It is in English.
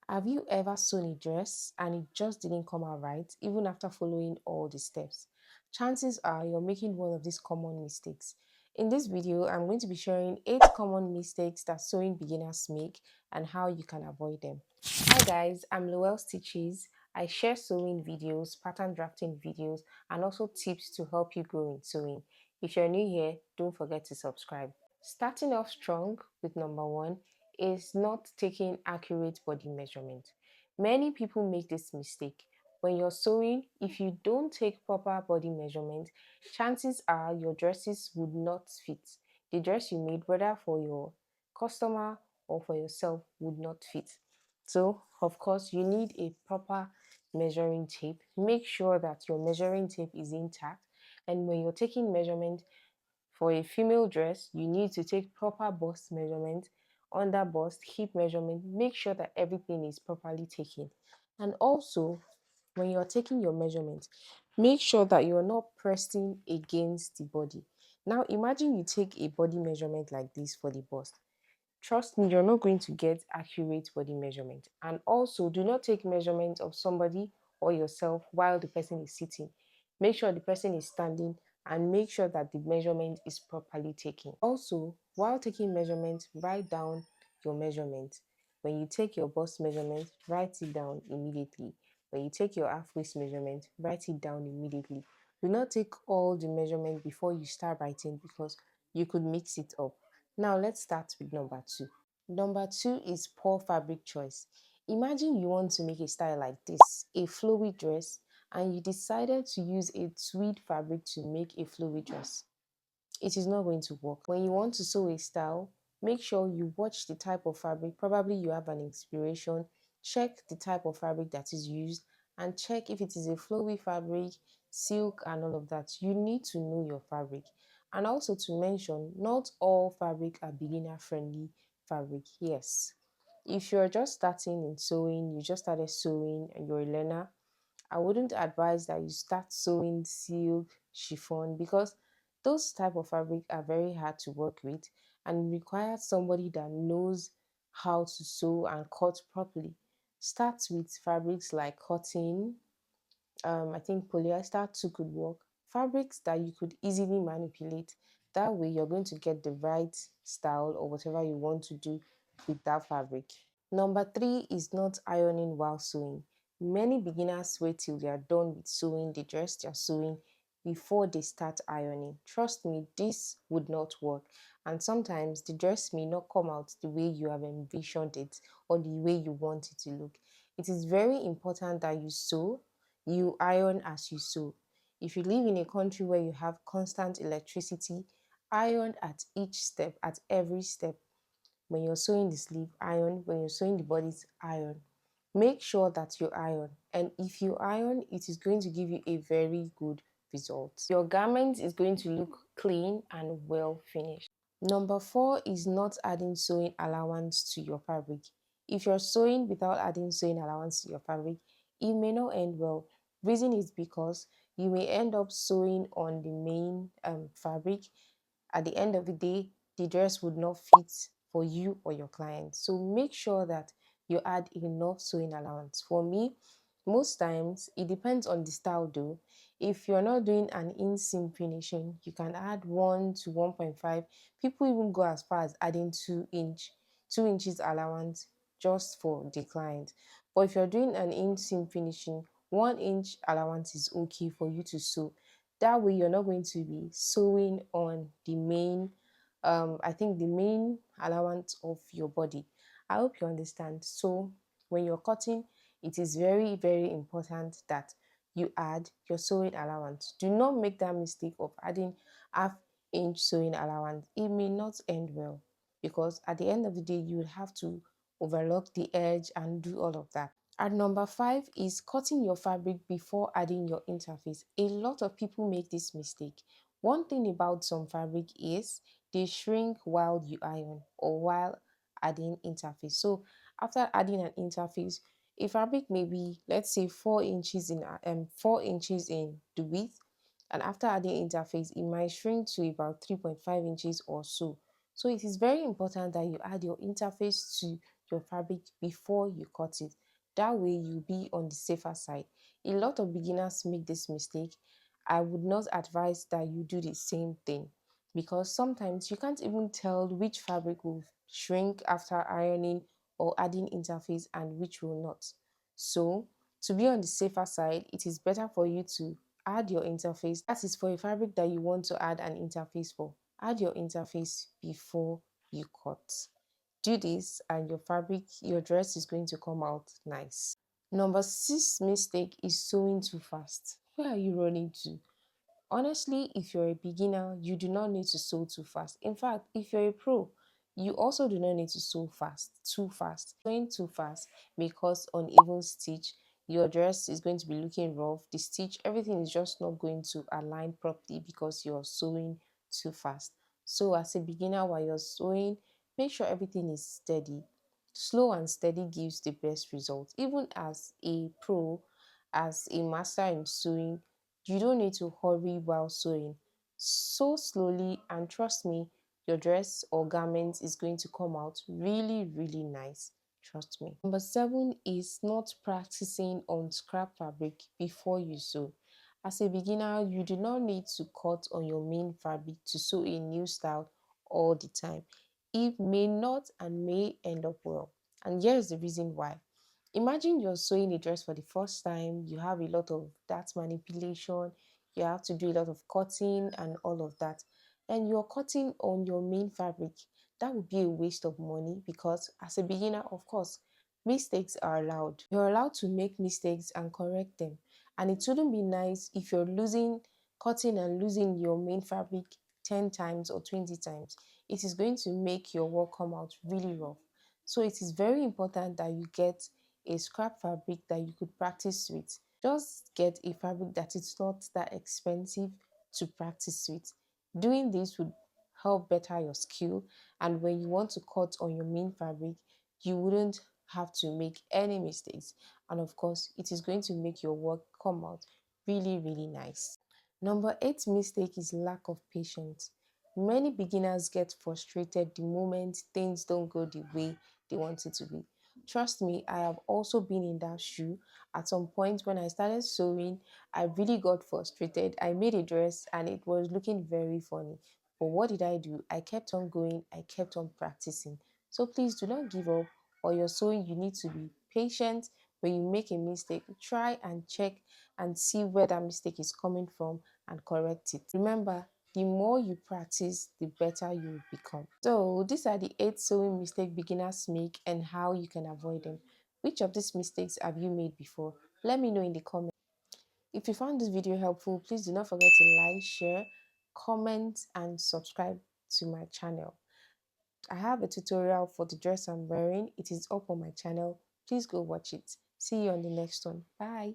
Have you ever sewn a dress and it just didn't come out right, even after following all the steps? Chances are you're making one of these common mistakes. In this video, I'm going to be sharing 8 common mistakes that sewing beginners make and how you can avoid them. Hi guys, I'm Lowell Stitches. I share sewing videos, pattern drafting videos, and also tips to help you grow in sewing. If you're new here, don't forget to subscribe. Starting off strong with number 1 is not taking accurate body measurement. Many people make this mistake. When you're sewing, if you don't take proper body measurement, chances are your dresses would not fit. The dress you made, whether for your customer or for yourself, would not fit. So, of course, you need a proper measuring tape. Make sure that your measuring tape is intact. And when you're taking measurement, for a female dress, you need to take proper bust measurement, under bust, hip measurement. Make sure that everything is properly taken. And also, when you're taking your measurement, make sure that you're not pressing against the body. Now, imagine you take a body measurement like this for the bust. Trust me, you're not going to get accurate body measurement. And also, do not take measurement of somebody or yourself while the person is sitting. Make sure the person is standing and make sure that the measurement is properly taken. Also, while taking measurement, write down your measurement. When you take your bust measurement, write it down immediately. When you take your half waist measurement, write it down immediately. Do not take all the measurement before you start writing because you could mix it up. Now let's start with number 2. Number 2 is poor fabric choice. Imagine you want to make a style like this, a flowy dress, and you decided to use a tweed fabric to make a flowy dress. It is not going to work. When you want to sew a style, make sure you watch the type of fabric. Probably you have an inspiration. Check the type of fabric that is used and check if it is a flowy fabric, silk, and all of that. You need to know your fabric. And also to mention, not all fabric are beginner friendly fabric. Yes. If you're just starting in sewing, you just started sewing and you're a learner, I wouldn't advise that you start sewing silk, chiffon, because those type of fabric are very hard to work with and require somebody that knows how to sew and cut properly. Start with fabrics like cotton. I think polyester too could work. Fabrics that you could easily manipulate. That way, you're going to get the right style or whatever you want to do with that fabric. Number 3 is not ironing while sewing. Many beginners wait till they are done with sewing the dress they are sewing before they start ironing. Trust me, this would not work. And sometimes the dress may not come out the way you have envisioned it or the way you want it to look. It is very important that you sew, you iron as you sew. If you live in a country where you have constant electricity, iron at each step, at every step. When you're sewing the sleeve, iron. When you're sewing the bodies, iron. Make sure that you iron. And if you iron, it is going to give you a very good result. Your garment is going to look clean and well finished. Number 4 is not adding sewing allowance to your fabric. If you're sewing without adding sewing allowance to your fabric, it may not end well. Reason is because you may end up sewing on the main fabric. At the end of the day, the dress would not fit for you or your client. So make sure that you add enough sewing allowance. For me, most times it depends on the style though. If you're not doing an inseam finishing, you can add 1 to 1.5. People even go as far as adding 2 inches allowance just for the client. But if you're doing an inseam finishing, 1 inch allowance is okay for you to sew. That way you're not going to be sewing on the main I think the main allowance of your body. I hope you understand. So when you're cutting, it is very, very important that you add your sewing allowance. Do not make that mistake of adding half-inch sewing allowance. It may not end well because at the end of the day, you would have to overlock the edge and do all of that. And number 5 is cutting your fabric before adding your interface. A lot of people make this mistake. One thing about some fabric is they shrink while you iron or while adding interface. So after adding an interface, a fabric may be, let's say, 4 inches in the width, and after adding interface, it might shrink to about 3.5 inches or so. So it is very important that you add your interface to your fabric before you cut it. That way you'll be on the safer side. A lot of beginners make this mistake. I would not advise that you do the same thing because sometimes you can't even tell which fabric will shrink after ironing or adding interface and which will not. So, to be on the safer side, it is better for you to add your interface. That is for a fabric that you want to add an interface for. Add your interface before you cut. Do this and your fabric, your dress is going to come out nice. Number 6 mistake is sewing too fast. Where are you running to? Honestly, if you're a beginner, you do not need to sew too fast. In fact, if you're a pro, you also do not need to sew too fast. Sewing too fast may cause uneven stitch. Your dress is going to be looking rough. The stitch, everything is just not going to align properly because you're sewing too fast. So as a beginner, while you're sewing, make sure everything is steady. Slow and steady gives the best result. Even as a pro, as a master in sewing, you don't need to hurry while sewing. Sew slowly and trust me, your dress or garment is going to come out really, really nice. Trust me. Number 7 is not practicing on scrap fabric before you sew. As a beginner, you do not need to cut on your main fabric to sew a new style all the time. It may not and may end up well. And here's the reason why. Imagine you're sewing a dress for the first time, you have a lot of that manipulation, you have to do a lot of cutting and all of that, and you're cutting on your main fabric. That would be a waste of money because, as a beginner, of course, mistakes are allowed. You're allowed to make mistakes and correct them, and it wouldn't be nice if you're cutting and losing your main fabric 10 times or 20 times. It is going to make your work come out really rough. So it is very important that you get a scrap fabric that you could practice with. Just get a fabric that is not that expensive to practice with. Doing this would help better your skill, and when you want to cut on your main fabric, you wouldn't have to make any mistakes. And of course, it is going to make your work come out really, really nice. Number 8 mistake is lack of patience. Many beginners get frustrated the moment things don't go the way they want it to be. Trust me, I have also been in that shoe. At some point when I started sewing, I really got frustrated. I made a dress and it was looking very funny. But what did I do? I kept on going, I kept on practicing. So please do not give up. While you're sewing, you need to be patient. When you make a mistake, try and check and see where that mistake is coming from and correct it. Remember, the more you practice, the better you will become. So these are the 8 sewing mistakes beginners make and how you can avoid them. Which of these mistakes have you made before? Let me know in the comments. If you found this video helpful, please do not forget to like, share, comment, and subscribe to my channel. I have a tutorial for the dress I'm wearing. It is up on my channel. Please go watch it. See you on the next one. Bye.